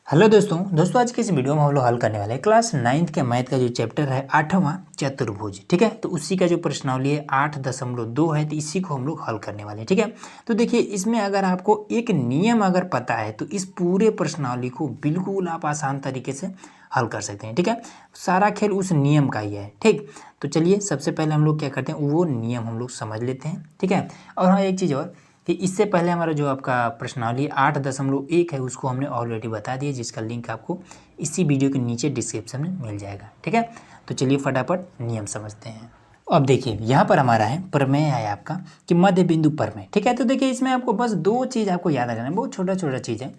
Hello दोस्तों आज के इस वीडियो में हम लोग हल करने वाले हैं क्लास 9th के मैथ का जो चैप्टर है 8वां चतुर्भुज। ठीक है, तो उसी का जो प्रश्नावली है 8.2 है, तो इसी को हम लोग हल करने वाले हैं। ठीक है, तो देखिए इसमें अगर आपको एक नियम अगर पता है तो इस पूरे प्रश्नावली को बिल्कुल आप आसान तरीके से हल कर सकते हैं। ठीक है, सारा खेल उस नियम का ही है। ठीक, तो चलिए सबसे पहले हम लोग क्या करते हैं वो नियम हम लोग समझ लेते हैं। ठीक है, और हाँ एक चीज़ और कि इससे पहले हमारा जो आपका प्रश्नावली 8.1 है उसको हमने ऑलरेडी बता दिया, जिसका लिंक आपको इसी वीडियो के नीचे डिस्क्रिप्शन में मिल जाएगा। ठीक है, तो चलिए फटाफट नियम समझते हैं। अब देखिए यहाँ पर हमारा है प्रमेय है आपका कि मध्य बिंदु प्रमेय। ठीक है, तो देखिए इसमें आपको बस दो चीज़ आपको याद रखना है, बहुत छोटा छोटा चीज़ है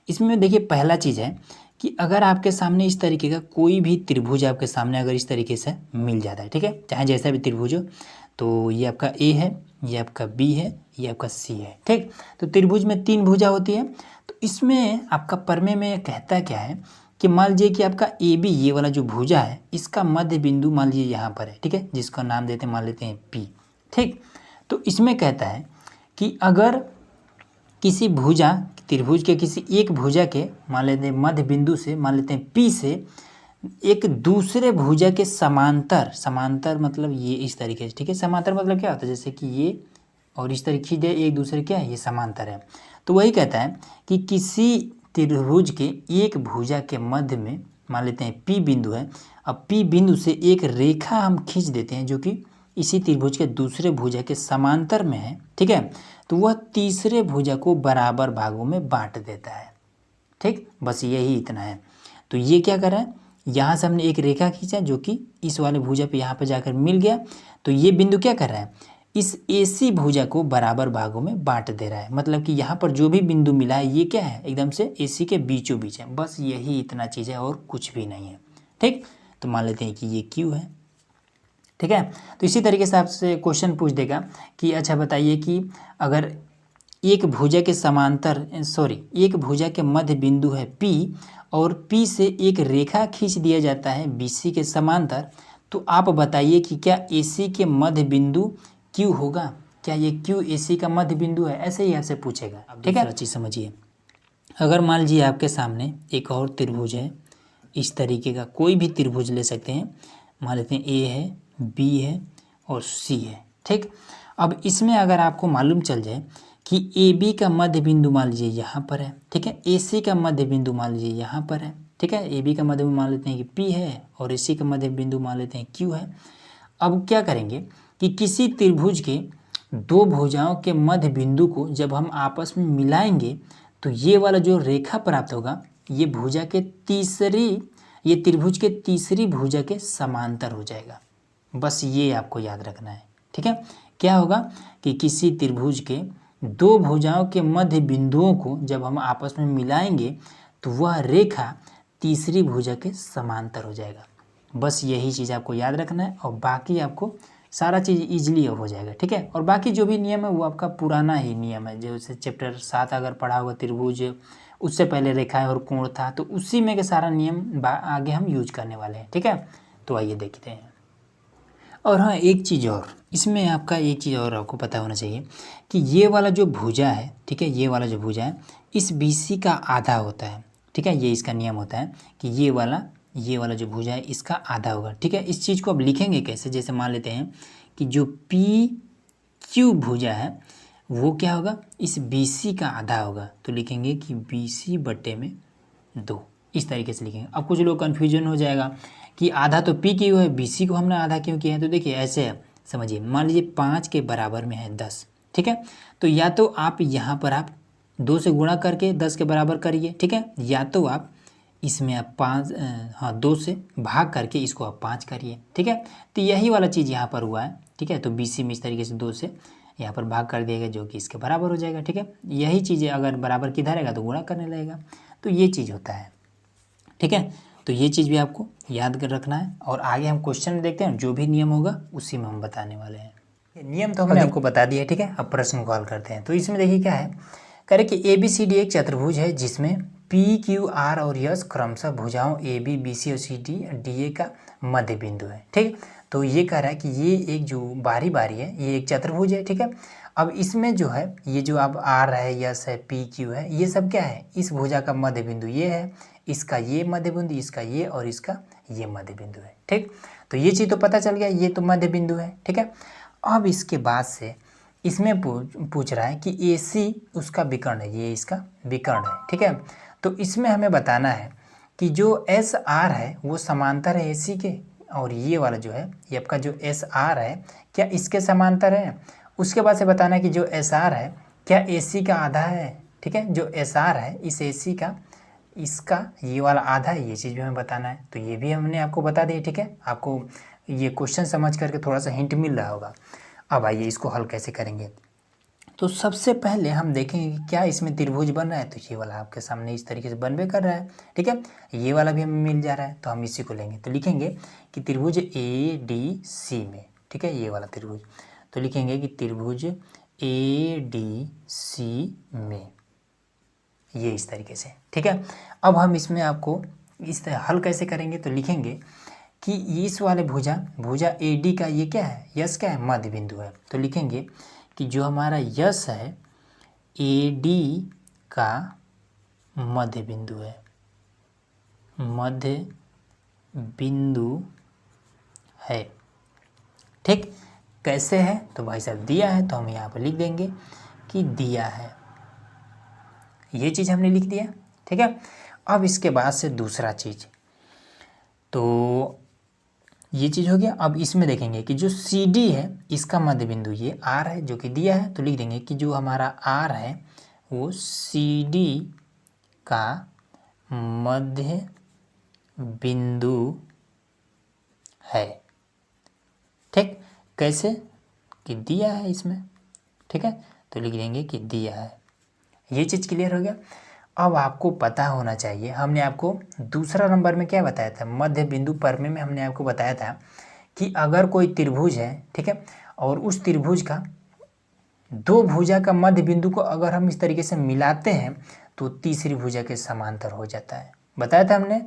इसमें। देखिए पहला चीज़ है कि अगर आपके सामने इस तरीके का कोई भी त्रिभुज आपके सामने अगर इस तरीके से मिल जाता है, ठीक है, चाहे जैसा भी त्रिभुज हो, तो ये आपका ए है, ये आपका बी है, ये आपका सी है। ठीक, तो त्रिभुज में 3 भुजा होती है। तो इसमें आपका प्रमेय में कहता क्या है कि मान लीजिए कि आपका ए बी ये वाला जो भुजा है इसका मध्य बिंदु मान लीजिए यहाँ पर है। ठीक है, जिसका नाम देते हैं मान लेते हैं पी। ठीक, तो इसमें कहता है कि अगर किसी भुजा त्रिभुज के किसी एक भुजा के मान लेते हैं मध्य बिंदु से मान लेते हैं पी से एक दूसरे भुजा के समांतर मतलब ये इस तरीके से। ठीक है, समांतर मतलब क्या होता है, जैसे कि ये और इस तरीके से एक दूसरे क्या है ये समांतर है। तो वही कहता है कि किसी त्रिभुज के एक भुजा के मध्य में मान लेते हैं पी बिंदु है। अब पी बिंदु से एक रेखा हम खींच देते हैं जो कि इसी त्रिभुज के दूसरे भुजा के समांतर में है। ठीक है, तो वह तीसरे भुजा को बराबर भागों में बांट देता है। ठीक, बस यही इतना है। तो ये क्या कर रहा है, यहाँ से हमने एक रेखा खींचा जो कि इस वाले भुजा पे यहाँ पे जाकर मिल गया। तो ये बिंदु क्या कर रहा है, इस AC भुजा को बराबर भागों में बांट दे रहा है। मतलब कि यहाँ पर जो भी बिंदु मिला है ये क्या है, एकदम से AC के बीचों बीच है। बस यही इतना चीज़ है और कुछ भी नहीं है। ठीक, तो मान लेते हैं कि ये Q है। ठीक है, तो इसी तरीके से आपसे क्वेश्चन पूछ देगा कि अच्छा बताइए कि अगर एक भुजा के समांतर एक भुजा के मध्य बिंदु है P और P से एक रेखा खींच दिया जाता है BC के समांतर, तो आप बताइए कि क्या AC के मध्य बिंदु Q होगा, क्या ये Q AC का मध्य बिंदु है, ऐसे ही आपसे पूछेगा। ठीक है, चीज़ समझिए, अगर मान लीजिए आपके सामने एक और त्रिभुज है, इस तरीके का कोई भी त्रिभुज ले सकते हैं, मान लेते हैं A है, B है और C है। ठीक, अब इसमें अगर आपको मालूम चल जाए कि AB का मध्य बिंदु मान लीजिए यहाँ पर है, ठीक है, AC का मध्य बिंदु मान लीजिए यहाँ पर है। ठीक है, AB का मध्य बिंदु मान लेते हैं कि P है और AC का मध्य बिंदु मान लेते हैं Q है। अब क्या करेंगे कि किसी त्रिभुज के दो भुजाओं के मध्य बिंदु को जब हम आपस में मिलाएंगे तो ये वाला जो रेखा प्राप्त होगा ये भुजा के ये त्रिभुज के तीसरी भुजा के समांतर हो जाएगा। बस ये आपको याद रखना है। ठीक है, क्या होगा कि किसी त्रिभुज के दो भुजाओं के मध्य बिंदुओं को जब हम आपस में मिलाएंगे तो वह रेखा तीसरी भुजा के समांतर हो जाएगा। बस यही चीज़ आपको याद रखना है और बाकी आपको सारा चीज़ ईजिली हो जाएगा। ठीक है, और बाकी जो भी नियम है वो आपका पुराना ही नियम है, जैसे चैप्टर 7 अगर पढ़ा होगा त्रिभुज, उससे पहले रेखाएं और कोण था, तो उसी में के सारा नियम आगे हम यूज करने वाले हैं। ठीक है, तो आइए देखते हैं। और हाँ एक चीज़ और, इसमें आपका एक चीज़ और आपको पता होना चाहिए कि ये वाला जो भुजा है, ठीक है, ये वाला जो भुजा है इस BC का आधा होता है। ठीक है, ये इसका नियम होता है कि ये वाला जो भुजा है इसका आधा होगा। ठीक है, इस चीज़ को अब लिखेंगे कैसे, जैसे मान लेते हैं कि जो PQ भुजा है वो क्या होगा, इस BC का आधा होगा, तो लिखेंगे कि BC/2, इस तरीके से लिखेंगे। अब कुछ लोग कन्फ्यूजन हो जाएगा कि आधा तो PQ है, BC को हमने आधा क्यों किया है। तो देखिए ऐसे है, समझिए, मान लीजिए 5 के बराबर में है 10। ठीक है, तो या तो आप यहाँ पर आप 2 से गुणा करके 10 के बराबर करिए। ठीक है, या तो आप इसमें आप 2 से भाग करके इसको आप 5 करिए। ठीक है, तो यही वाला चीज़ यहाँ पर हुआ है। ठीक है, तो BC में इस तरीके से 2 से यहाँ पर भाग कर दिएगा जो कि इसके बराबर हो जाएगा। ठीक है, यही चीज़ें अगर बराबर किधर रहेगा तो गुणा करने लगेगा, तो ये चीज़ होता है। ठीक है, तो ये चीज़ भी आपको याद कर रखना है और आगे हम क्वेश्चन में देखते हैं, जो भी नियम होगा उसी में हम बताने वाले हैं। नियम तो हमने आपको बता दिया। ठीक है, अब प्रश्न को हल करते हैं। तो इसमें देखिए क्या है, कह रहे कि ABCD एक चतुर्भुज है जिसमें PQR और S क्रमशः भुजाओं AB BC और CD DA का मध्य बिंदु है। ठीक, तो ये कह रहा है कि ये एक जो बारी बारी है ये एक चतुर्भुज है, ठीक है। अब इसमें जो है ये जो अब आर है, यस है, पी क्यू है, ये सब क्या है, इस भुजा का मध्य बिंदु ये है, इसका ये मध्य बिंदु, इसका ये और इसका ये मध्य बिंदु है, ठीक। तो ये चीज़ तो पता चल गया, ये तो मध्य बिंदु है, ठीक है। अब इसके बाद से इसमें पूछ रहा है कि ए सी उसका विकर्ण है, ये इसका विकर्ण है, ठीक है। तो इसमें हमें बताना है कि जो एस आर है वो समांतर है ए सी के, और ये वाला जो है ये आपका जो एस आर है क्या इसके समांतर है। उसके बाद से बताना है कि जो एस आर है क्या ए सी का आधा है, ठीक है। जो एस आर है इस ए सी का इसका ये वाला आधा है, ये चीज़ भी हमें बताना है। तो ये भी हमने आपको बता दी, ठीक है। आपको ये क्वेश्चन समझ करके थोड़ा सा हिंट मिल रहा होगा। अब आइए इसको हल कैसे करेंगे। तो सबसे पहले हम देखेंगे कि क्या इसमें त्रिभुज बन रहा है। तो ये वाला आपके सामने इस तरीके से बनबे कर रहा है, ठीक है। ये वाला भी हमें मिल जा रहा है, तो हम इसी को लेंगे। तो लिखेंगे कि त्रिभुज ए डी सी में, ठीक है, ये वाला त्रिभुज। तो लिखेंगे कि त्रिभुज ए डी सी में, ये इस तरीके से, ठीक है। अब हम इसमें आपको इस तरह हल कैसे करेंगे। तो लिखेंगे कि इस वाले भुजा ए डी का ये क्या है, यस क्या है, मध्य बिंदु है। तो लिखेंगे कि जो हमारा यस है ए डी का मध्य बिंदु है, मध्य बिंदु है, ठीक। कैसे है तो भाई साहब दिया है, तो हम यहाँ पर लिख देंगे कि दिया है, ये चीज़ हमने लिख दिया, ठीक है। अब इसके बाद से दूसरा चीज़, तो ये चीज़ हो गया। अब इसमें देखेंगे कि जो सी डी है इसका मध्य बिंदु ये आर है जो कि दिया है। तो लिख देंगे कि जो हमारा आर है वो सी डी का मध्य बिंदु है, ठीक। कैसे कि दिया है इसमें, ठीक है। तो लिख देंगे कि दिया है, ये चीज़ क्लियर हो गया। अब आपको पता होना चाहिए, हमने आपको दूसरा नंबर में क्या बताया था, मध्य बिंदु परमे में हमने आपको बताया था कि अगर कोई त्रिभुज है, ठीक है, और उस त्रिभुज का दो भुजा का मध्य बिंदु को अगर हम इस तरीके से मिलाते हैं तो तीसरी भुजा के समांतर हो जाता है, बताया था हमने।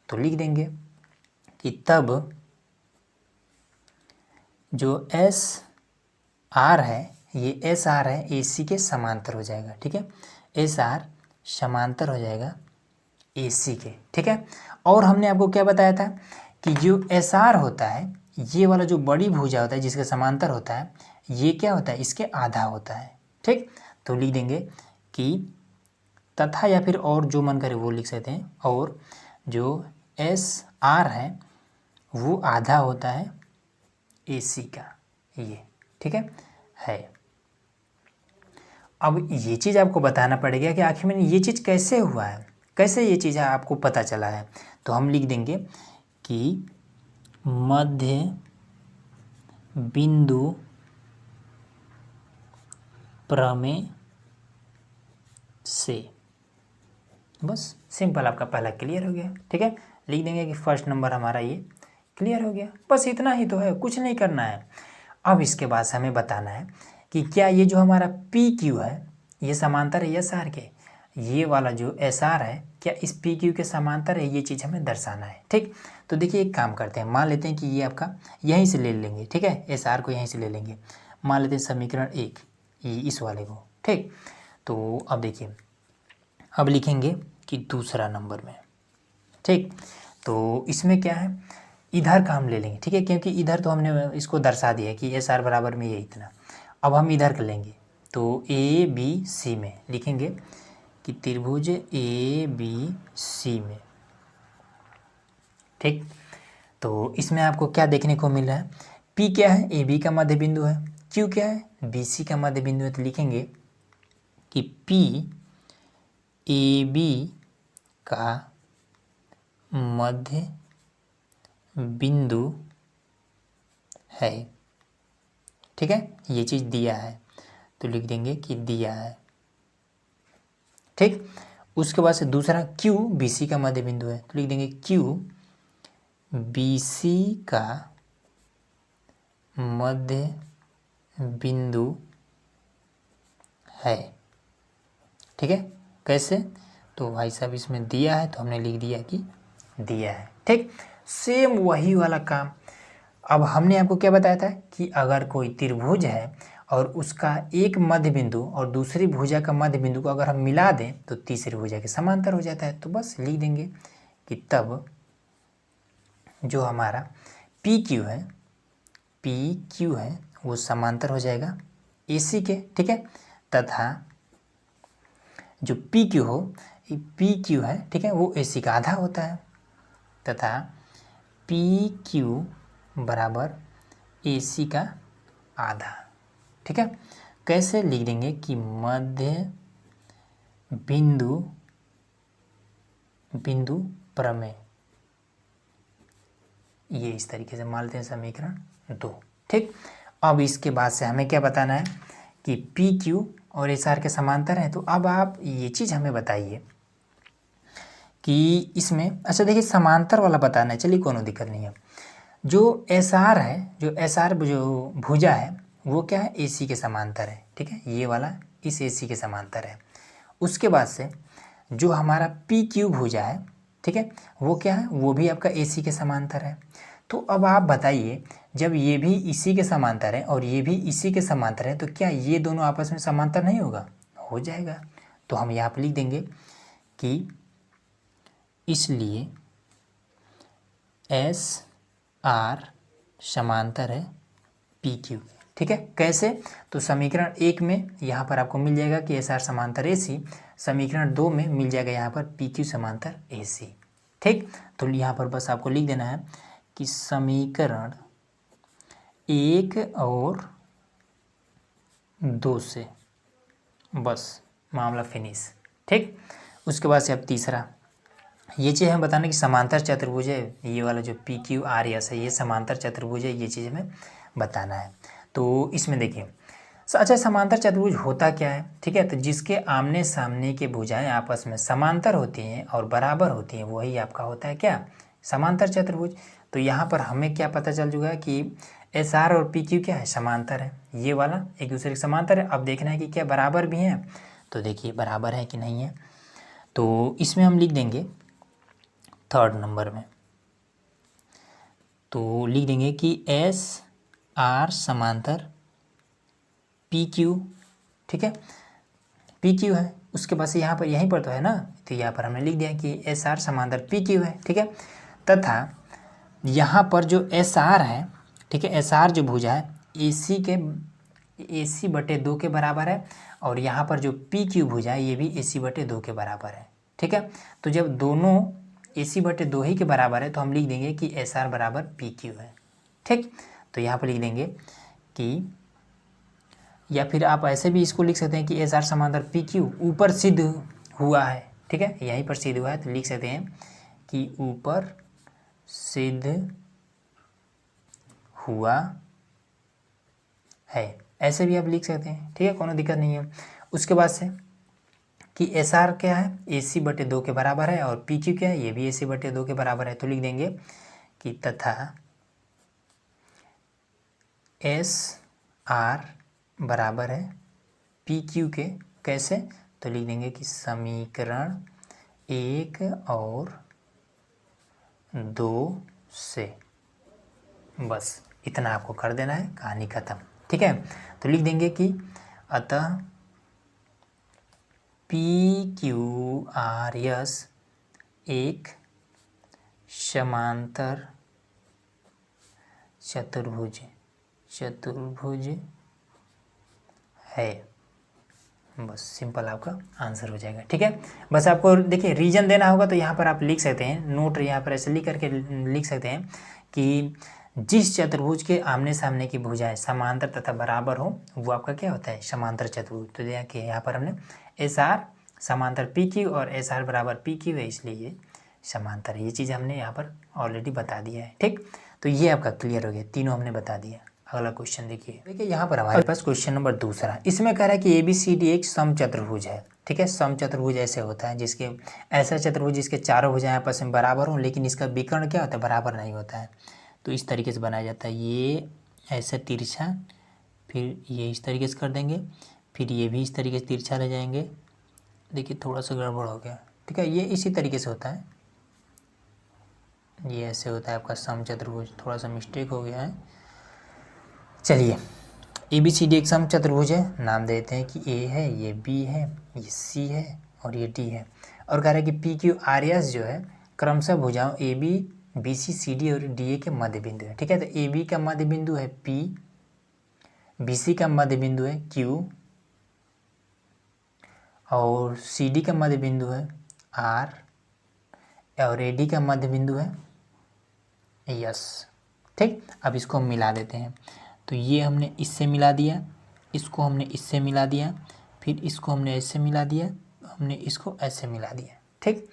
तो लिख देंगे कि तब जो एस आर है ये एस आर है ए सी के समांतर हो जाएगा, ठीक है। एस आर समांतर हो जाएगा ए सी के, ठीक है। और हमने आपको क्या बताया था कि जो एस आर होता है ये वाला जो बड़ी भुजा होता है जिसके समांतर होता है ये क्या होता है, इसके आधा होता है, ठीक। तो लिख देंगे कि तथा, या फिर और जो मन करे वो लिख सकते हैं, और जो एस आर है वो आधा होता है ए सी का, ये ठीक है। अब ये चीज़ आपको बताना पड़ेगा कि आखिर में ये चीज़ कैसे हुआ है, कैसे ये चीज़ आपको पता चला है। तो हम लिख देंगे कि मध्य बिंदु प्रमेय से, बस सिंपल आपका पहला क्लियर हो गया, ठीक है। लिख देंगे कि फर्स्ट नंबर हमारा ये क्लियर हो गया, बस इतना ही तो है, कुछ नहीं करना है। अब इसके बाद हमें बताना है कि क्या ये जो हमारा पी क्यू है ये समांतर है एस आर के, ये वाला जो एस आर है क्या इस पी क्यू के समांतर है, ये चीज़ हमें दर्शाना है, ठीक। तो देखिए एक काम करते हैं, मान लेते हैं कि ये आपका यहीं से ले लेंगे, ठीक है, एस आर को यहीं से ले लेंगे, मान लेते हैं समीकरण 1 ये इस वाले को, ठीक। तो अब देखिए अब लिखेंगे कि दूसरा नंबर में, ठीक। तो इसमें क्या है, इधर का हम ले लेंगे, ठीक है, क्योंकि इधर तो हमने इसको दर्शा दिया है कि एस आर बराबर में ये इतना। अब हम इधर का लेंगे तो ए बी सी में लिखेंगे कि त्रिभुज ए बी सी में, ठीक। तो इसमें आपको क्या देखने को मिल रहा है, पी क्या है, ए बी का मध्य बिंदु है, क्यू क्या है, बी सी का मध्य बिंदु है। तो लिखेंगे कि पी ए बी का मध्य बिंदु है, ठीक है, ये चीज़ दिया है। तो लिख देंगे कि दिया है, ठीक। उसके बाद से दूसरा क्यू बी सी का मध्य बिंदु है, तो लिख देंगे क्यू बी सी का मध्य बिंदु है, ठीक है। कैसे, तो भाई साहब इसमें दिया है तो हमने लिख दिया कि दिया है, ठीक। सेम वही वाला काम अब हमने आपको क्या बताया था कि अगर कोई त्रिभुज है और उसका एक मध्य बिंदु और दूसरी भुजा का मध्य बिंदु को अगर हम मिला दें तो तीसरी भुजा के समांतर हो जाता है। तो बस लिख देंगे कि तब जो हमारा पी क्यू है वो समांतर हो जाएगा AC के, ठीक है। तथा जो पी क्यू है, ठीक है, वो AC का आधा होता है। तथा PQ बराबर AC का आधा, ठीक है। कैसे लिख देंगे कि मध्य बिंदु प्रमेय, ये इस तरीके से मान लेते हैं समीकरण 2, ठीक। अब इसके बाद से हमें क्या बताना है कि PQ और SR के समांतर हैं। तो अब आप ये चीज़ हमें बताइए कि इसमें, अच्छा देखिए समांतर वाला बताना है, चलिए कोनो दिक्कत नहीं है। जो SR है, जो SR जो भुजा है वो क्या है, AC के समांतर है, ठीक है। ये वाला इस AC के समांतर है। उसके बाद से जो हमारा PQ भुजा है, ठीक है, वो क्या है, वो भी आपका AC के समांतर है। तो अब आप बताइए जब ये भी इसी के समांतर है और ये भी इसी के समांतर है तो क्या ये दोनों आपस में समांतर नहीं होगा, हो जाएगा। तो हम यहाँ पर लिख देंगे कि इसलिए SR समांतर है PQ, ठीक है। कैसे, तो समीकरण 1 में यहाँ पर आपको मिल जाएगा कि SR समांतर AC, समीकरण 2 में मिल जाएगा यहाँ पर PQ समांतर AC, ठीक। तो यहाँ पर बस आपको लिख देना है कि समीकरण 1 और 2 से बस मामला फिनिश, ठीक। उसके बाद से अब तीसरा, ये चीज़ हमें बताना कि समांतर चतुर्भुज है, ये वाला जो PQRS है ये समांतर चतुर्भुज है, ये चीज़ हमें बताना है। तो इसमें देखिए, अच्छा समांतर चतुर्भुज होता क्या है, ठीक है। तो जिसके आमने सामने के भुजाएं आपस में समांतर होती हैं और बराबर होती हैं वही आपका होता है क्या, समांतर चतुर्भुज। तो यहाँ पर हमें क्या पता चल चुका है कि SR और PQ क्या है, समांतर है, ये वाला एक दूसरे के समांतर है। अब देखना है कि क्या बराबर भी हैं, तो देखिए बराबर है कि नहीं है। तो इसमें हम लिख देंगे 3rd नंबर में, तो लिख देंगे कि SR समांतर PQ, ठीक है, PQ है। उसके बाद से यहाँ पर यहीं पर तो है ना, तो यहाँ पर हमने लिख दिया कि SR समांतर PQ है, ठीक है। तथा यहाँ पर जो SR है, ठीक है, SR जो भुजा है AC/2 के बराबर है और यहाँ पर जो PQ भुजा है ये भी AC/2 के बराबर है, ठीक है। तो जब दोनों AC/2 ही के बराबर है तो हम लिख देंगे कि SR बराबर PQ है, ठीक। तो यहाँ पर लिख देंगे कि, या फिर आप ऐसे भी इसको लिख सकते हैं कि SR समांतर PQ ऊपर सिद्ध हुआ है, ठीक है, यहीं पर सिद्ध हुआ है तो लिख सकते हैं कि ऊपर सिद्ध हुआ है, ऐसे भी आप लिख सकते हैं, ठीक है, कोनो दिक्कत नहीं है। उसके बाद से कि SR क्या है, AC/2 के बराबर है और PQ क्या है, ये भी AC/2 के बराबर है। तो लिख देंगे कि तथा SR बराबर है PQ के, कैसे, तो लिख देंगे कि समीकरण 1 और 2 से, बस इतना आपको कर देना है, कहानी खत्म, ठीक है। तो लिख देंगे कि अतः PQRS एक समांतर चतुर्भुज है, बस सिंपल आपका आंसर हो जाएगा, ठीक है। बस आपको देखिए रीजन देना होगा तो यहाँ पर आप लिख सकते हैं, नोट यहाँ पर ऐसे लिख करके लिख सकते हैं कि जिस चतुर्भुज के आमने सामने की भुजाएं समांतर तथा बराबर हो वो आपका क्या होता है, समांतर चतुर्भुज। तो देखिए यहाँ पर हमने SR समांतर PQ और SR बराबर PQ है इसलिए ये समांतर है, ये चीज़ हमने यहाँ पर ऑलरेडी बता दिया है, ठीक। तो ये आपका क्लियर हो गया, तीनों हमने बता दिया। अगला क्वेश्चन देखिए यहाँ पर हमारे पास क्वेश्चन नंबर दूसरा, इसमें कह रहा है कि ABCD एक समचतुर्भुज है, ठीक है। समचतुर्भुज ऐसे होता है जिसके, ऐसा चतुर्भुज जिसके चारों भुजाएं आपस में बराबर हों लेकिन इसका विकर्ण क्या होता है, बराबर नहीं होता है। तो इस तरीके से बनाया जाता है, ये ऐसे तिरछा, फिर ये इस तरीके से कर देंगे, फिर ये भी इस तरीके से तिरछा ले जाएंगे। देखिए थोड़ा सा गड़बड़ हो गया, ठीक है, ये इसी तरीके से होता है, ये ऐसे होता है आपका समचतुर्भुज, थोड़ा सा मिस्टेक हो गया है। चलिए ABCD एक समचतुर्भुज है, नाम देते हैं कि A है, ये B है, ये C है और ये D है। और कह रहा है कि PQRS जो है क्रमशः भुजाओं AB BC CD और DA के मध्य बिंदु है। ठीक है, तो AB का मध्य बिंदु है P, BC का मध्य बिंदु है Q और CD का मध्य बिंदु है R और AD का मध्य बिंदु है S। ठीक, अब इसको हम मिला देते हैं। तो ये हमने इससे मिला दिया, इसको हमने इससे मिला दिया, फिर इसको हमने ऐसे मिला दिया, हमने इसको ऐसे मिला दिया। ठीक,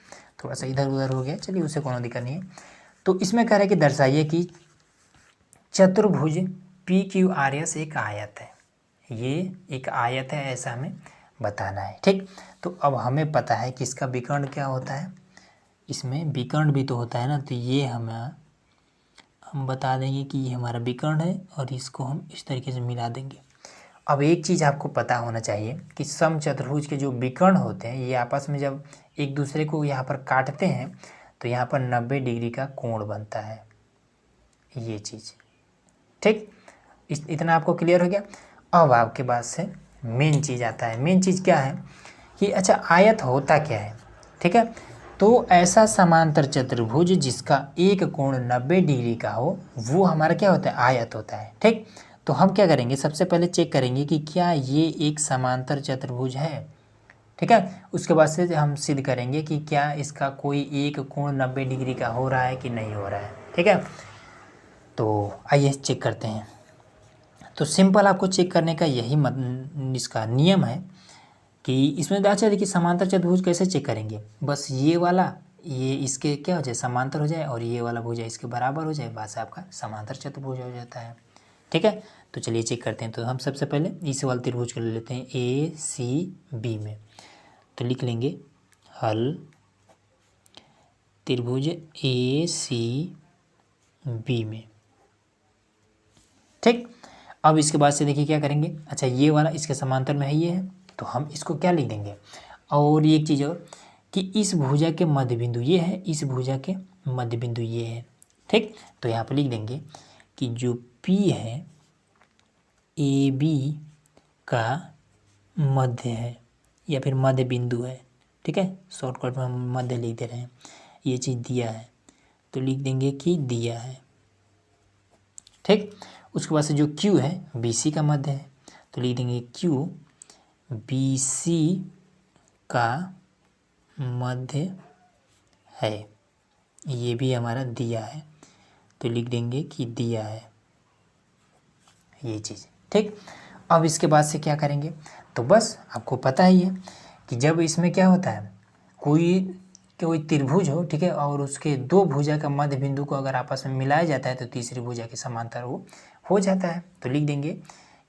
थोड़ा सा इधर उधर हो गया, चलिए उससे कोई दिक्कत नहीं है। तो इसमें कह रहे हैं कि दर्शाइए कि चतुर्भुज PQRS एक आयत है। ये एक आयत है, ऐसा हमें बताना है। ठीक, तो अब हमें पता है कि इसका विकर्ण क्या होता है, इसमें विकर्ण भी तो होता है ना, तो ये हम बता देंगे कि ये हमारा विकर्ण है और इसको हम इस तरीके से मिला देंगे। अब एक चीज़ आपको पता होना चाहिए कि समचतुर्भुज के जो विकर्ण होते हैं ये आपस में जब एक दूसरे को यहाँ पर काटते हैं तो यहाँ पर 90 डिग्री का कोण बनता है, ये चीज़। ठीक, इतना आपको क्लियर हो गया। अब आपके पास से मेन चीज़ आता है। मेन चीज़ क्या है कि अच्छा आयत होता क्या है। ठीक है, तो ऐसा समांतर चतुर्भुज जिसका एक कोण 90 डिग्री का हो वो हमारा क्या होता है, आयत होता है। ठीक, तो हम क्या करेंगे, सबसे पहले चेक करेंगे कि क्या ये एक समांतर चतुर्भुज है। ठीक है, उसके बाद से हम सिद्ध करेंगे कि क्या इसका कोई एक कोण 90 डिग्री का हो रहा है कि नहीं हो रहा है। ठीक है, तो आइए चेक करते हैं। तो सिंपल आपको चेक करने का यही इसका नियम है कि इसमें अच्छा देखिए समांतर चतुर्भुज कैसे चेक करेंगे, बस ये वाला ये इसके क्या हो जाए, समांतर हो जाए और ये वाला भुजा इसके बराबर हो जाए, बस आपका समांतर चतुर्भुज हो जाता है। ठीक है, तो चलिए चेक करते हैं। तो हम सबसे पहले इस वाले त्रिभुज को ले लेते हैं ACB में, तो लिख लेंगे हल त्रिभुज ACB में। ठीक, अब इसके बाद से देखिए क्या करेंगे, अच्छा ये वाला इसके समांतर में है, ये है, तो हम इसको क्या लिख देंगे। और एक चीज़ और कि इस भुजा के मध्य बिंदु ये है, इस भुजा के मध्य बिंदु ये है। ठीक, तो यहाँ पर लिख देंगे कि जो P है AB का मध्य है या फिर मध्य बिंदु है। ठीक है, शॉर्टकट में हम मध्य लिख दे रहे हैं, ये चीज़ दिया है तो लिख देंगे कि दिया है। ठीक, उसके बाद से जो Q है BC का मध्य है तो लिख देंगे Q BC का मध्य है, ये भी हमारा दिया है तो लिख देंगे कि दिया है, ये चीज़। ठीक, अब इसके बाद से क्या करेंगे, तो बस आपको पता ही है कि जब इसमें क्या होता है, कोई त्रिभुज हो, ठीक है, और उसके दो भुजा का मध्य बिंदु को अगर आपस में मिलाया जाता है तो तीसरी भुजा के समांतर वो हो जाता है। तो लिख देंगे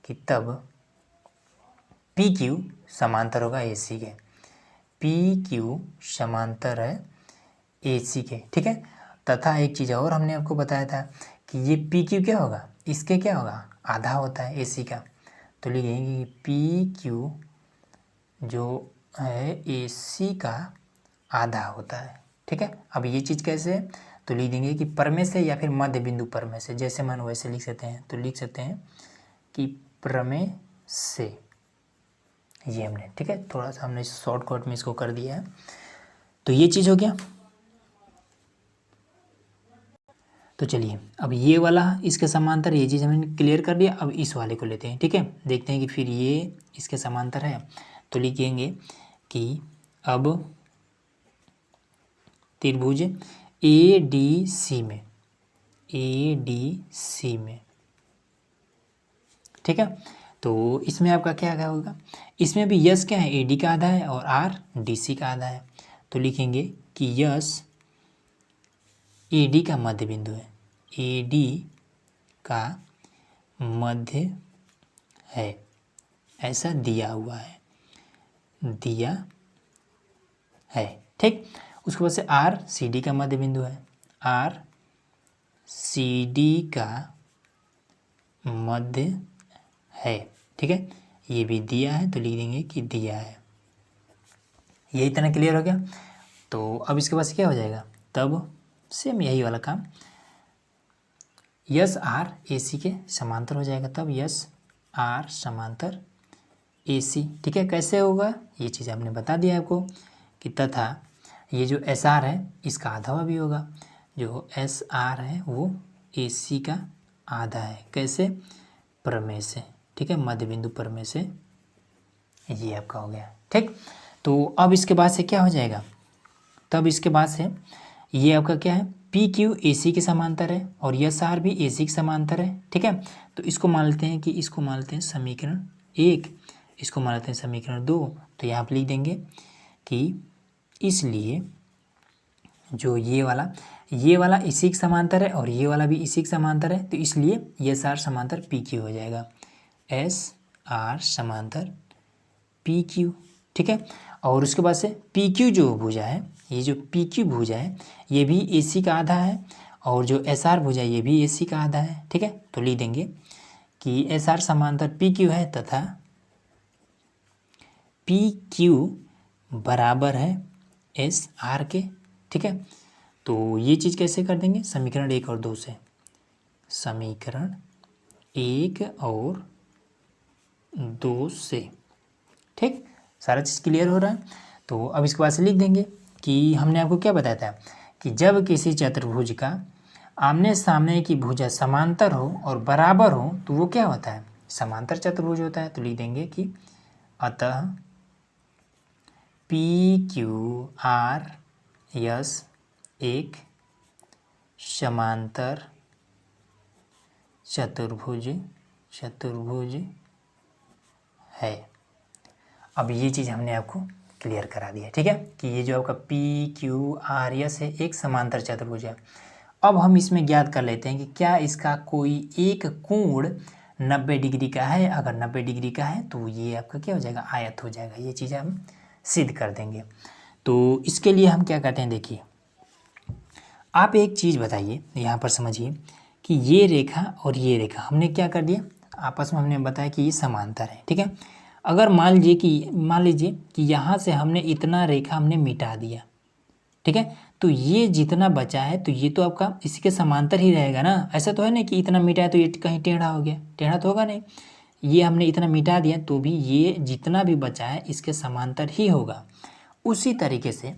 कि तब PQ समांतर होगा AC के, PQ समांतर है AC के। ठीक है, तथा एक चीज़ और हमने आपको बताया था कि ये PQ क्या होगा, इसके क्या होगा, आधा होता है AC का, तो लिखेंगे कि PQ जो है AC का आधा होता है। ठीक है, अब ये चीज़ कैसे है, तो लिख देंगे कि पर में से या फिर मध्य बिंदु पर में से, जैसे मन वैसे लिख सकते हैं। तो लिख सकते हैं कि प्रमेय से, ये हमने, ठीक है, थोड़ा सा हमने शॉर्टकट में इसको कर दिया है। तो ये चीज़ हो गया। तो चलिए अब ये वाला इसके समांतर, ये चीज़ हमने क्लियर कर दिया। अब इस वाले को लेते हैं। ठीक है, देखते हैं कि फिर ये इसके समांतर है तो लिखेंगे कि अब त्रिभुज ADC में, ADC में, ठीक है, तो इसमें आपका क्या क्या होगा, इसमें भी यस क्या है, AD का आधा है और R DC का आधा है, तो लिखेंगे कि यस AD का मध्य बिंदु है, AD का मध्य है, ऐसा दिया हुआ है, दिया है। ठीक, उसके बाद से R CD का मध्य बिंदु है, R CD का मध्य है। ठीक है, ये भी दिया है तो लिख देंगे कि दिया है। ये इतना क्लियर हो गया। तो अब इसके बाद से क्या हो जाएगा, तब सेम यही वाला काम, यस आर ए सी के समांतर हो जाएगा, तब यस आर समांतर ए सी। ठीक है, कैसे होगा ये चीज़ आपने बता दिया आपको कि तथा ये जो एस आर है इसका आधा भी होगा, जो एस आर है वो ए सी का आधा है। कैसे? प्रमेय से। ठीक है, मध्य बिंदु प्रमेय से ये आपका हो गया। ठीक, तो अब इसके बाद से क्या हो जाएगा, तब इसके बाद से ये आपका क्या है, पी क्यू ए सी के समांतर है और यस आर भी ए सी के समांतर है। ठीक है, तो इसको मान लेते हैं कि इसको मान लेते हैं समीकरण 1, इसको मान लेते हैं समीकरण 2। तो यहाँ पर लिख देंगे कि इसलिए जो ये वाला इसी के समांतर है और ये वाला भी इसी के समांतर है, तो इसलिए यस आर समांतर पी क्यू हो जाएगा, एस आर समांतर पी क्यू। ठीक है, और उसके बाद से पी क्यू जो भुजा है, ये जो पी क्यू भुजा है ये भी ए सी का आधा है और जो एस आर भुजा ये भी ए सी का आधा है। ठीक है, तो लिख देंगे कि एस आर समांतर पी क्यू है तथा पी क्यू बराबर है एस आर के। ठीक है, तो ये चीज़ कैसे कर देंगे, समीकरण 1 और 2 से, समीकरण 1 और 2 से। ठीक, सारा चीज़ क्लियर हो रहा है। तो अब इसके बाद से लिख देंगे कि हमने आपको क्या बताया था कि जब किसी चतुर्भुज का आमने सामने की भुजा समांतर हो और बराबर हो तो वो क्या होता है, समांतर चतुर्भुज होता है। तो लिख देंगे कि अतः पी क्यू आर यस एक समांतर चतुर्भुज है। अब ये चीज़ हमने आपको क्लियर करा दिया। ठीक है, कि ये जो आपका पी क्यू आर एस है एक समांतर चतुर्भुज है। अब हम इसमें ज्ञात कर लेते हैं कि क्या इसका कोई एक कोण 90 डिग्री का है। अगर 90 डिग्री का है तो ये आपका क्या हो जाएगा, आयत हो जाएगा। ये चीज़ हम सिद्ध कर देंगे। तो इसके लिए हम क्या करते हैं, देखिए आप एक चीज़ बताइए, यहाँ पर समझिए कि ये रेखा और ये रेखा हमने क्या कर दिया, आपस में हमने बताया कि ये समांतर है। ठीक है, अगर मान लीजिए कि यहाँ से हमने इतना रेखा हमने मिटा दिया। ठीक है, तो ये जितना बचा है तो ये तो आपका इसी के समांतर ही रहेगा ना। ऐसा तो है नहीं कि इतना मिटा है तो ये कहीं टेढ़ा हो गया, टेढ़ा तो होगा नहीं। ये हमने इतना मिटा दिया तो भी ये जितना भी बचा है इसके समांतर ही होगा। उसी तरीके से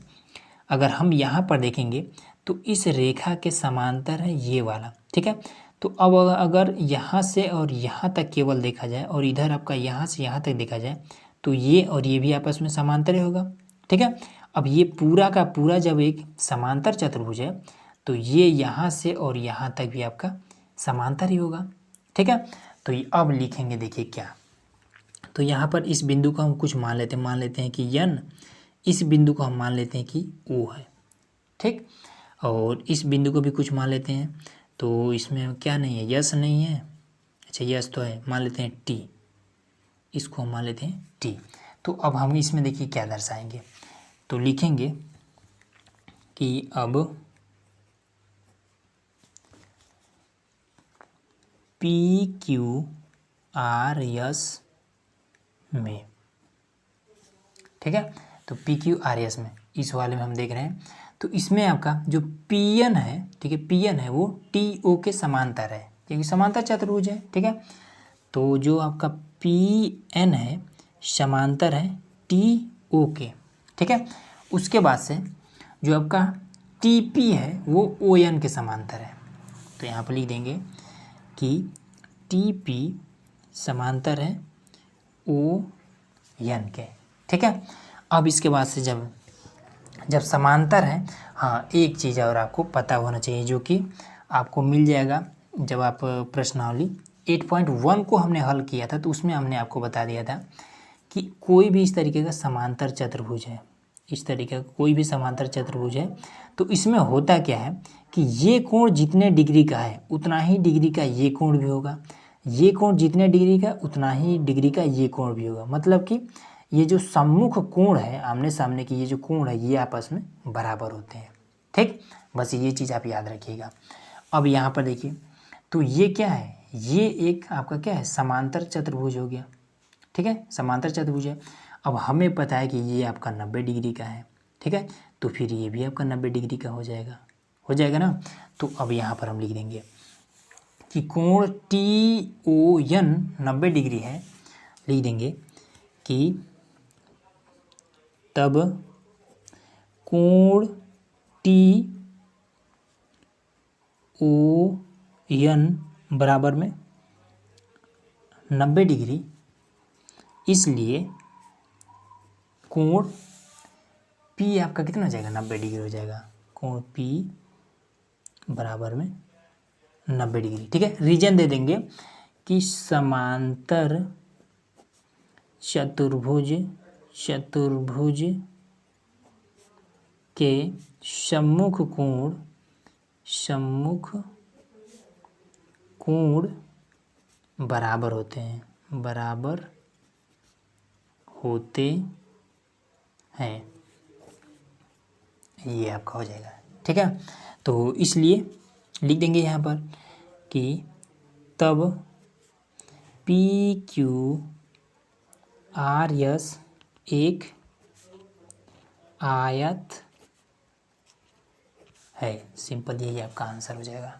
अगर हम यहाँ पर देखेंगे तो इस रेखा के समांतर है ये वाला। ठीक है, तो अब अगर यहाँ से और यहाँ तक केवल देखा जाए और इधर आपका यहाँ से यहाँ तक देखा जाए तो ये और ये भी आपस में समांतर ही होगा। ठीक है, अब ये पूरा का पूरा जब एक समांतर चतुर्भुज है तो ये यहाँ से और यहाँ तक भी आपका समांतर ही होगा। ठीक है, तो ये अब लिखेंगे, देखिए क्या, तो यहाँ पर इस बिंदु को हम कुछ मान लेते हैं कि यन, इस बिंदु को हम मान लेते हैं कि ओ है। ठीक, और इस बिंदु को भी कुछ मान लेते हैं, तो इसमें क्या नहीं है, यस नहीं है, अच्छा यस तो है, मान लेते हैं टी, इसको हम मान लेते हैं टी। तो अब हम इसमें देखिए क्या दर्शाएंगे, तो लिखेंगे कि अब पी क्यू आर एस में, ठीक है, तो पी क्यू आर एस में इस वाले में हम देख रहे हैं, तो इसमें आपका जो पी एन है, ठीक है, पी एन है वो टी ओ के समांतर है, क्योंकि समांतर चतुर्भुज है। ठीक है, तो जो आपका पी एन है समांतर है टी ओ के। ठीक है, उसके बाद से जो आपका टी पी है वो ओ एन के समांतर है। तो यहाँ पर लिख देंगे कि टी पी समांतर है ओ एन के। ठीक है, अब इसके बाद से जब समांतर है, हाँ एक चीज़ और आपको पता होना चाहिए जो कि आपको मिल जाएगा जब आप प्रश्नावली 8.1 को हमने हल किया था, तो उसमें हमने आपको बता दिया था कि कोई भी इस तरीके का समांतर चतुर्भुज है, इस तरीके का कोई भी समांतर चतुर्भुज है, तो इसमें होता क्या है कि ये कोण जितने डिग्री का है उतना ही डिग्री का ये कोण भी होगा, ये कोण जितने डिग्री का उतना ही डिग्री का ये कोण भी होगा। मतलब कि ये जो सम्मुख कोण है, आमने सामने की ये जो कोण है, ये आपस में बराबर होते हैं। ठीक, बस ये चीज़ आप याद रखिएगा। अब यहाँ पर देखिए, तो ये क्या है, ये एक आपका क्या है, समांतर चतुर्भुज हो गया। ठीक है, समांतर चतुर्भुज है। अब हमें पता है कि ये आपका 90 डिग्री का है। ठीक है, तो फिर ये भी आपका 90 डिग्री का हो जाएगा, हो जाएगा ना। तो अब यहाँ पर हम लिख देंगे कि कोण TON 90 डिग्री है, लिख देंगे कि तब कोण TON बराबर में 90 डिग्री, इसलिए कोण P आपका कितना हो जाएगा, 90 डिग्री हो जाएगा। कोण P बराबर में 90 डिग्री। ठीक है, रीजन दे देंगे कि समांतर चतुर्भुज के सम्मुख कोण बराबर होते हैं, ये आपका हो जाएगा। ठीक है, तो इसलिए लिख देंगे यहाँ पर कि तब PQRS एक आयत है। सिंपल, यही आपका आंसर हो जाएगा।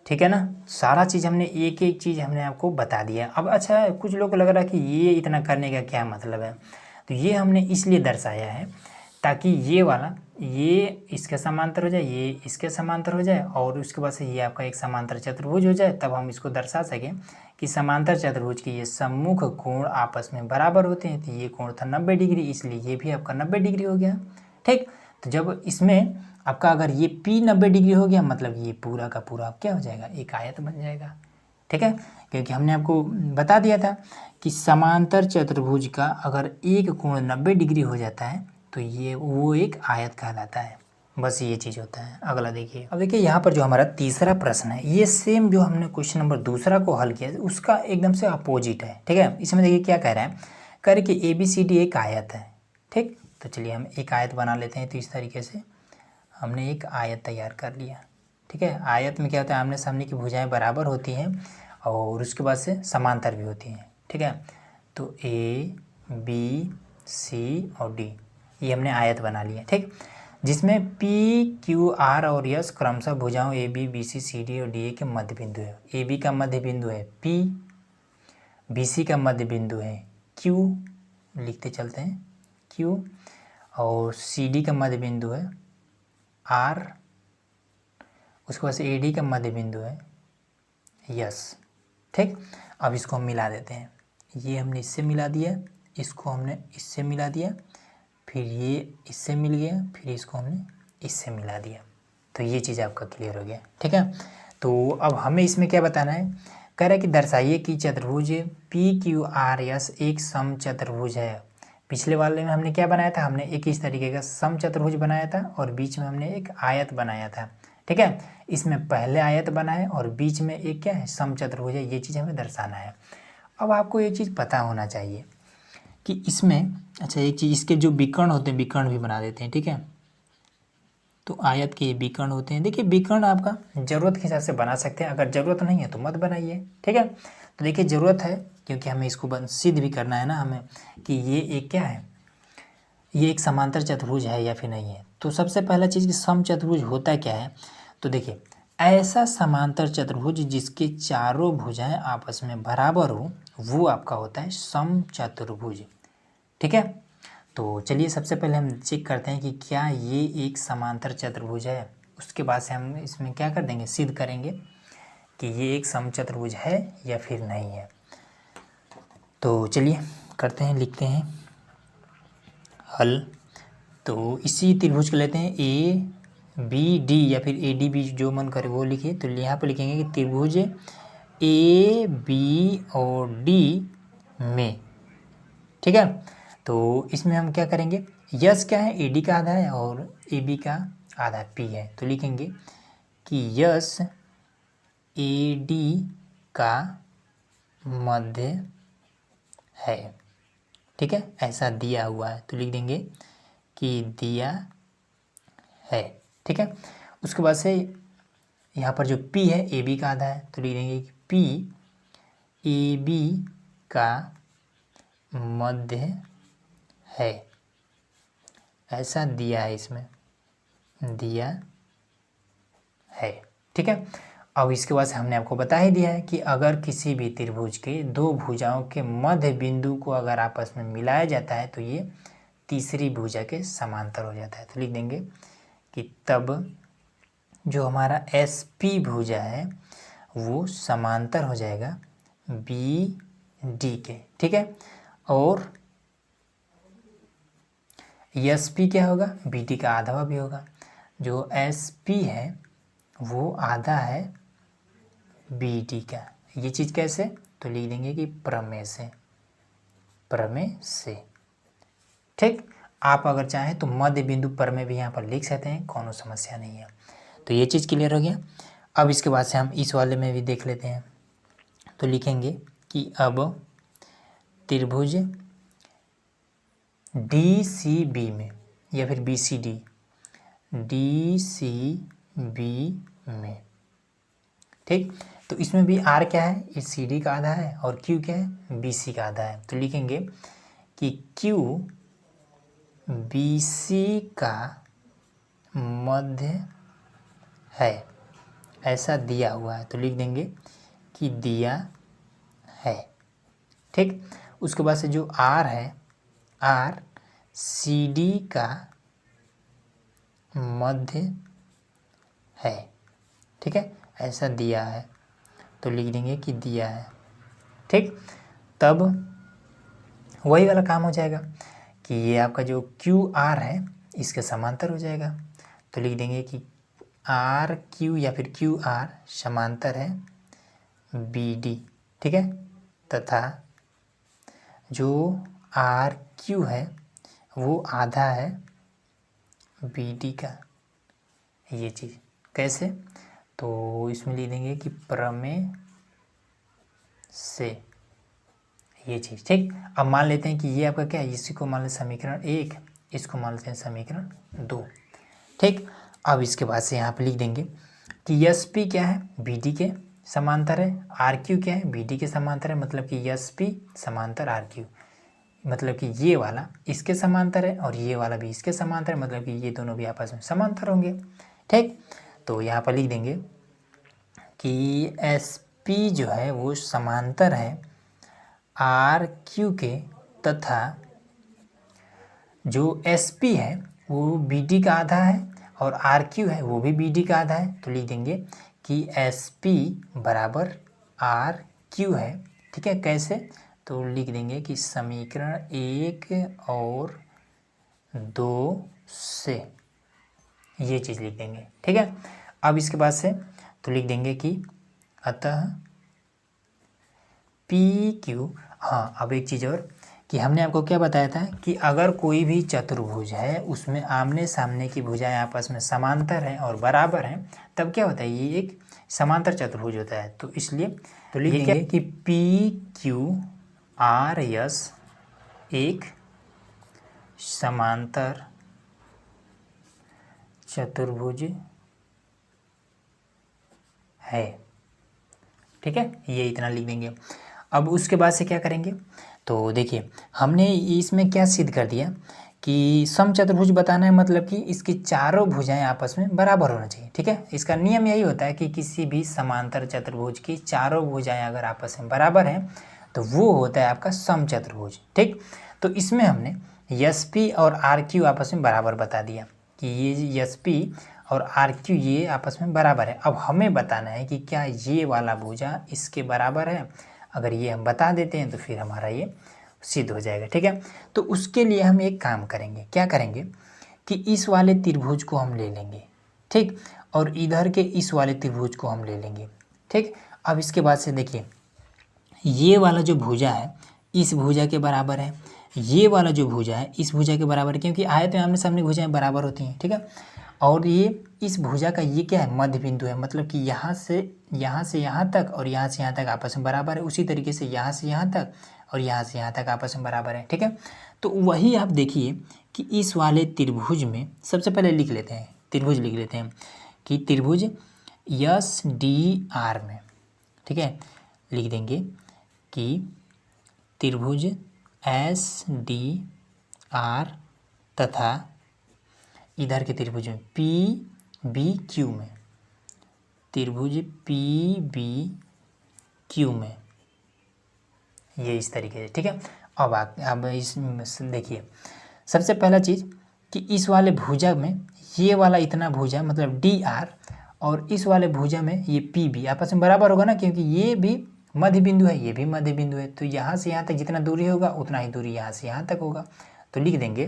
ठीक है ना, सारा चीज़ हमने एक एक चीज़ हमने आपको बता दिया। अब अच्छा, कुछ लोग को लग रहा है कि ये इतना करने का क्या मतलब है, तो ये हमने इसलिए दर्शाया है ताकि ये वाला ये इसके समांतर हो जाए, ये इसके समांतर हो जाए, और उसके बाद से ये आपका एक समांतर चतुर्भुज हो जाए। तब हम इसको दर्शा सकें कि समांतर चतुर्भुज के ये सम्मुख कोण आपस में बराबर होते हैं। तो ये कोण था 90 डिग्री, इसलिए ये भी आपका 90 डिग्री हो गया। ठीक, तो जब इसमें आपका अगर ये P 90 डिग्री हो गया, मतलब ये पूरा का पूरा क्या हो जाएगा, एक आयत बन जाएगा। ठीक है, क्योंकि हमने आपको बता दिया था कि समांतर चतुर्भुज का अगर एक कोण 90 डिग्री हो जाता है तो ये वो एक आयत कहलाता है। बस ये चीज़ होता है। अगला देखिए, अब देखिए यहाँ पर जो हमारा तीसरा प्रश्न है, ये सेम जो हमने क्वेश्चन नंबर दूसरा को हल किया उसका एकदम से अपोजिट है। ठीक है, इसमें देखिए क्या कह रहा है, कह रहे कि ABCD एक आयत है। ठीक, तो चलिए हम एक आयत बना लेते हैं। तो इस तरीके से हमने एक आयत तैयार कर लिया। ठीक है, आयत में क्या होता है, आमने सामने की भुजाएं बराबर होती हैं और उसके बाद से समांतर भी होती हैं। ठीक है, तो ABC और D ये हमने आयत बना लिया। ठीक, जिसमें PQR और S क्रमशः भुजाओं AB BC CD और DA के मध्य बिंदु है। AB का मध्य बिंदु है P, BC का मध्य बिंदु है Q, लिखते चलते हैं Q, और CD का मध्य बिंदु है R, उसके बाद से AD का मध्य बिंदु है S। ठीक, अब इसको हम मिला देते हैं। ये हमने इससे मिला दिया, इसको हमने इससे मिला दिया, फिर ये इससे मिल गया, फिर इसको हमने इससे मिला दिया। तो ये चीज़ आपका क्लियर हो गया। ठीक है, तो अब हमें इसमें क्या बताना है, कह रहा है कि दर्शाइए कि चतुर्भुज PQRS एक समचतुर्भुज है। पिछले वाले में हमने क्या बनाया था, हमने एक इस तरीके का समचतुर्भुज बनाया था और बीच में हमने एक आयत बनाया था। ठीक है, इसमें पहले आयत बना है और बीच में एक क्या है, समचतुर्भुज है। ये चीज़ हमें दर्शाना है। अब आपको ये चीज़ पता होना चाहिए कि इसमें अच्छा एक चीज़, इसके जो विकर्ण होते हैं, विकर्ण भी बना देते हैं। ठीक है, तो आयत के विकर्ण होते हैं। देखिए विकर्ण आपका ज़रूरत के हिसाब से बना सकते हैं, अगर ज़रूरत नहीं है तो मत बनाइए। ठीक है, तो देखिए ज़रूरत है क्योंकि हमें इसको सिद्ध भी करना है ना हमें कि ये एक क्या है, ये एक समांतर चतुर्भुज है या फिर नहीं है। तो सबसे पहला चीज़ कि समचतुर्भुज होता क्या है, तो देखिए ऐसा समांतर चतुर्भुज जिसके चारों भुजाएं आपस में बराबर हो वो आपका होता है समचतुर्भुज। ठीक है, तो चलिए सबसे पहले हम चेक करते हैं कि क्या ये एक समांतर चतुर्भुज है। उसके बाद से हम इसमें क्या कर देंगे, सिद्ध करेंगे कि ये एक समचतुर्भुज है या फिर नहीं है। तो चलिए करते हैं, लिखते हैं हल। तो इसी त्रिभुज को लेते हैं ABD या फिर ADB, जो मन करे वो लिखिए। तो यहाँ पर लिखेंगे कि त्रिभुज AB और D में। ठीक है, तो इसमें हम क्या करेंगे, यस क्या है, AD का आधा है और AB का आधा P है। तो लिखेंगे कि यस AD का मध्य है। ठीक है, ऐसा दिया हुआ है तो लिख देंगे कि दिया है। ठीक है, उसके बाद से यहाँ पर जो P है AB का आधा है तो लिख देंगे कि P AB का मध्य है, ऐसा दिया है, इसमें दिया है। ठीक है, अब इसके बाद से हमने आपको बता ही दिया है कि अगर किसी भी त्रिभुज के दो भुजाओं के मध्य बिंदु को अगर आपस में मिलाया जाता है तो ये तीसरी भुजा के समांतर हो जाता है। तो लिख देंगे कि तब जो हमारा SP भुजा है वो समांतर हो जाएगा BD के। ठीक है, और SP क्या होगा, BD का आधा भी होगा। जो SP है वो आधा है BD का। ये चीज़ कैसे, तो लिख देंगे कि प्रमेय से, प्रमेय से। ठीक, आप अगर चाहें तो मध्य बिंदु प्रमेय भी यहाँ पर लिख सकते हैं, कोनो समस्या नहीं है। तो ये चीज़ क्लियर हो गया। अब इसके बाद से हम इस वाले में भी देख लेते हैं। तो लिखेंगे कि अब त्रिभुज DCB में या फिर BCD, DCB में, ठीक, तो इसमें भी R क्या है, इस CD का आधा है, और Q क्या है, BC का आधा है। तो लिखेंगे कि Q BC का मध्य है, ऐसा दिया हुआ है। तो लिख देंगे कि दिया है। ठीक, उसके बाद से जो R है, R CD का मध्य है। ठीक है, ऐसा दिया है। तो लिख देंगे कि दिया है। ठीक, तब वही वाला काम हो जाएगा कि ये आपका जो QR है इसके समांतर हो जाएगा। तो लिख देंगे कि RQ या फिर QR समांतर है BD। ठीक है, तथा जो RQ है वो आधा है BD का। ये चीज़ कैसे, तो इसमें लिख देंगे कि प्रमेय से, ये चीज़। ठीक, अब मान लेते हैं कि ये आपका क्या है, इसी को मान लेते हैं समीकरण 1, इसको मान लेते हैं समीकरण 2। ठीक, अब इसके बाद से यहाँ पे लिख देंगे कि SP क्या है, BD के समांतर है, RQ क्या है, BD के समांतर है। मतलब कि SP समांतर RQ, मतलब कि ये वाला इसके समांतर है और ये वाला भी इसके समांतर है, मतलब कि ये दोनों भी आपस में समांतर होंगे। ठीक, तो यहाँ पर लिख देंगे कि SP जो है वो समांतर है RQ के, तथा जो SP है वो BD का आधा है और RQ है वो भी BD का आधा है। तो लिख देंगे कि SP बराबर RQ है। ठीक है, कैसे, तो लिख देंगे कि समीकरण 1 और 2 से, ये चीज़ लिख देंगे। ठीक है, अब इसके बाद से तो लिख देंगे कि अतः PQ, हाँ अब एक चीज़ और कि हमने आपको क्या बताया था कि अगर कोई भी चतुर्भुज है उसमें आमने सामने की भुजाएं आपस में समांतर हैं और बराबर हैं, तब क्या होता है, ये एक समांतर चतुर्भुज होता है। तो इसलिए तो लिख देंगे कि PQRS एक समांतर चतुर्भुज है। ठीक है, ये इतना लिख देंगे। अब उसके बाद से क्या करेंगे, तो देखिए हमने इसमें क्या सिद्ध कर दिया कि समचतुर्भुज बताना है, मतलब कि इसकी चारों भुजाएं आपस में बराबर होना चाहिए। ठीक है, इसका नियम यही होता है कि किसी भी समांतर चतुर्भुज की चारों भुजाएं अगर आपस में बराबर हैं तो वो होता है आपका समचतुर्भुज। ठीक, तो इसमें हमने SP और RQ आपस में बराबर बता दिया कि ये SP और RQ ये आपस में बराबर है। अब हमें बताना है कि क्या ये वाला भुजा इसके बराबर है। अगर ये हम बता देते हैं तो फिर हमारा ये सिद्ध हो जाएगा। ठीक है, तो उसके लिए हम एक काम करेंगे, क्या करेंगे कि इस वाले त्रिभुज को हम ले लेंगे। ठीक, और इधर के इस वाले त्रिभुज को हम ले लेंगे। ठीक, अब इसके बाद से देखिए ये वाला जो भुजा है इस भुजा के बराबर है, ये वाला जो भुजा है इस भुजा के बराबर है, क्योंकि आयत में आमने सामने भुजाएं बराबर होती हैं। ठीक है, और ये इस भुजा का ये क्या है, मध्य बिंदु है, मतलब कि यहाँ से यहाँ तक और यहाँ से यहाँ तक आपस में बराबर है। उसी तरीके से यहाँ से यहाँ तक और यहाँ से यहाँ तक आपस में बराबर है। ठीक है, तो वही आप देखिए कि इस वाले त्रिभुज में सबसे पहले लिख लेते हैं, त्रिभुज लिख लेते हैं कि त्रिभुज SDR में, ठीक है, लिख देंगे कि त्रिभुज SDR तथा इधर के त्रिभुज में PBQ में, त्रिभुज पी बी क्यू में, ये इस तरीके से, ठीक है। अब इस देखिए सबसे पहला चीज़ कि इस वाले भुजा में ये वाला इतना भुजा मतलब डी आर और इस वाले भुजा में ये पी बी आपस में बराबर होगा ना, क्योंकि ये भी मध्य बिंदु है, ये भी मध्य बिंदु है, तो यहाँ से यहाँ तक जितना दूरी होगा उतना ही दूरी यहाँ से यहाँ तक होगा। तो लिख देंगे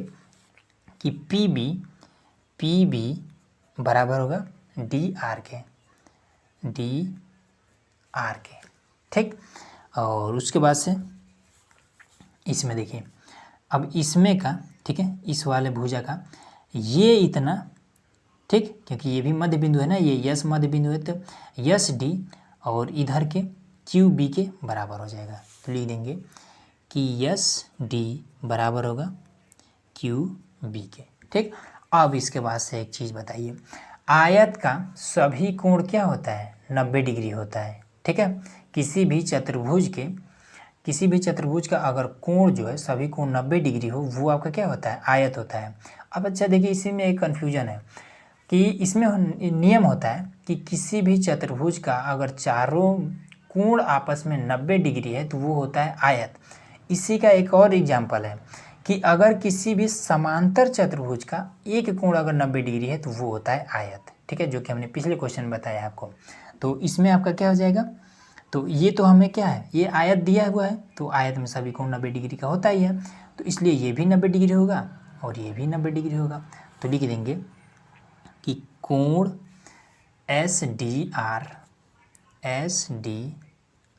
कि पी बी बराबर होगा डी आर के, ठीक। और उसके बाद से इसमें देखिए अब इसमें का, ठीक है, इस वाले भुजा का ये इतना, ठीक, क्योंकि ये भी मध्य बिंदु है ना, ये यस मध्य बिंदु है, तो यस डी और इधर के क्यू बी के बराबर हो जाएगा। तो लिख देंगे कि यस डी बराबर होगा क्यू बी के, ठीक। अब इसके बाद से एक चीज़ बताइए, आयत का सभी कोण क्या होता है? 90 डिग्री होता है, ठीक है। किसी भी चतुर्भुज का अगर कोण जो है सभी कोण 90 डिग्री हो, वो आपका क्या होता है? आयत होता है। अब अच्छा देखिए, इसी में एक कन्फ्यूजन है कि इसमें नियम होता है कि किसी भी चतुर्भुज का अगर चारों कोण आपस में 90 डिग्री है तो वो होता है आयत। इसी का एक और एग्जाम्पल है कि अगर किसी भी समांतर चतुर्भुज का एक कोण अगर 90 डिग्री है तो वो होता है आयत, ठीक है, जो कि हमने पिछले क्वेश्चन बताया आपको। तो इसमें आपका क्या हो जाएगा, तो ये तो हमें क्या है, ये आयत दिया हुआ है, तो आयत में सभी कोण 90 डिग्री का होता ही है, तो इसलिए ये भी 90 डिग्री होगा और ये भी 90 डिग्री होगा। तो लिख देंगे कि कोण एस डी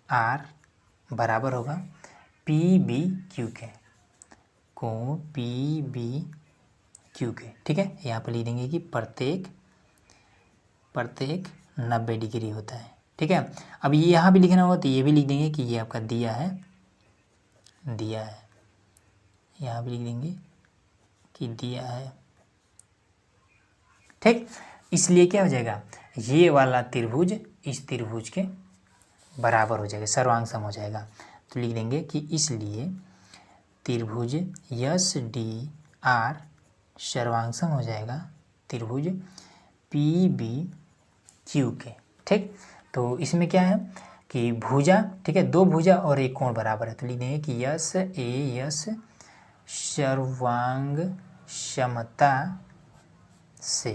आर बराबर होगा पी बी क्यू के, कोण पी बी क्यू के, ठीक है। यहाँ पर लिख देंगे कि प्रत्येक 90 डिग्री होता है, ठीक है। अब ये यहाँ भी लिखना होगा तो ये भी लिख देंगे कि ये आपका दिया है, यहाँ भी लिख देंगे कि दिया है, ठीक। इसलिए क्या हो जाएगा, ये वाला त्रिभुज इस त्रिभुज के बराबर हो जाएगा, सर्वांग हो जाएगा। तो लिख देंगे कि इसलिए त्रिभुज यस डी आर सर्वांग हो जाएगा त्रिभुज पी बी क्यू के, ठीक। तो इसमें क्या है कि भुजा, ठीक है, दो भुजा और एक कोण बराबर है, तो लिख देंगे कि यस सर्वांग समता से,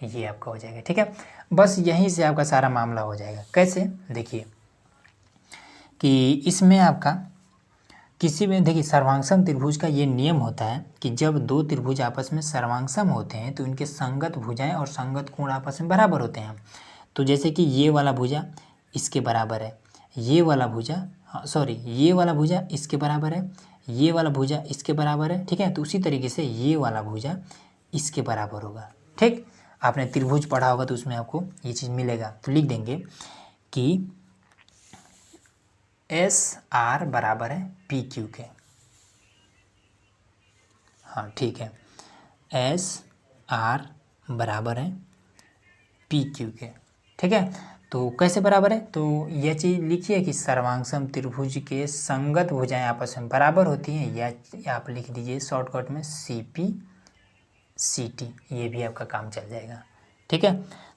ये आपका हो जाएगा, ठीक है। बस यहीं से आपका सारा मामला हो जाएगा। कैसे, देखिए कि इसमें आपका किसी में देखिए सर्वांगसम त्रिभुज का ये नियम होता है कि जब दो त्रिभुज आपस में सर्वांगसम होते हैं तो इनके संगत भुजाएं और संगत कोण आपस में बराबर होते हैं। तो जैसे कि ये वाला भुजा इसके बराबर है, ये वाला भुजा इसके बराबर है, ये वाला भुजा इसके बराबर है, ठीक है। तो उसी तरीके से ये वाला भुजा इसके बराबर होगा, ठीक। आपने त्रिभुज पढ़ा होगा तो उसमें आपको ये चीज़ मिलेगा। तो लिख देंगे कि एस आर बराबर है पी क्यू के, हाँ ठीक है, एस आर बराबर है पी क्यू के, ठीक है। तो कैसे बराबर है, तो यह चीज़ लिखिए कि सर्वांगसम त्रिभुज के संगत भुजाएं आपस में बराबर होती हैं, या आप लिख दीजिए शॉर्टकट में सी पी सी टी, ये भी आपका काम चल जाएगा, ठीक है।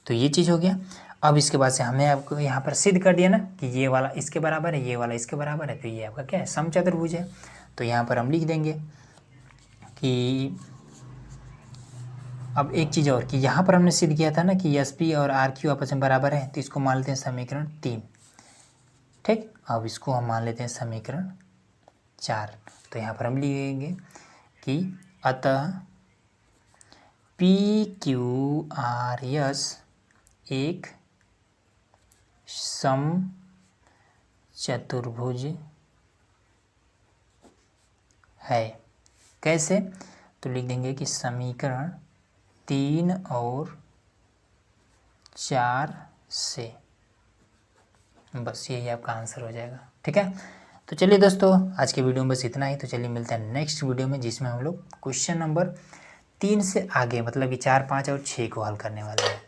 तो ये चीज़ हो गया। अब इसके बाद से हमें आपको यहाँ पर सिद्ध कर दिया ना कि ये वाला इसके बराबर है, ये वाला इसके बराबर है, तो ये आपका क्या है, समचतुर्भुज है। तो यहाँ पर हम लिख देंगे कि अब एक चीज़ और कि यहाँ पर हमने सिद्ध किया था ना कि एस पी और आर क्यू आपस में बराबर है, तो इसको मान लेते हैं समीकरण 3, ठीक। अब इसको हम मान लेते हैं समीकरण 4। तो यहाँ पर हम लिखेंगे कि अतः पी क्यू आर एस एक समचतुर्भुज है। कैसे, तो लिख देंगे कि समीकरण 3 और 4 से, बस यही आपका आंसर हो जाएगा, ठीक है। तो चलिए दोस्तों, आज के वीडियो में बस इतना ही। तो चलिए मिलते हैं नेक्स्ट वीडियो में, जिसमें हम लोग क्वेश्चन नंबर 3 से आगे मतलब कि 4, 5 और 6 को हल करने वाले हैं।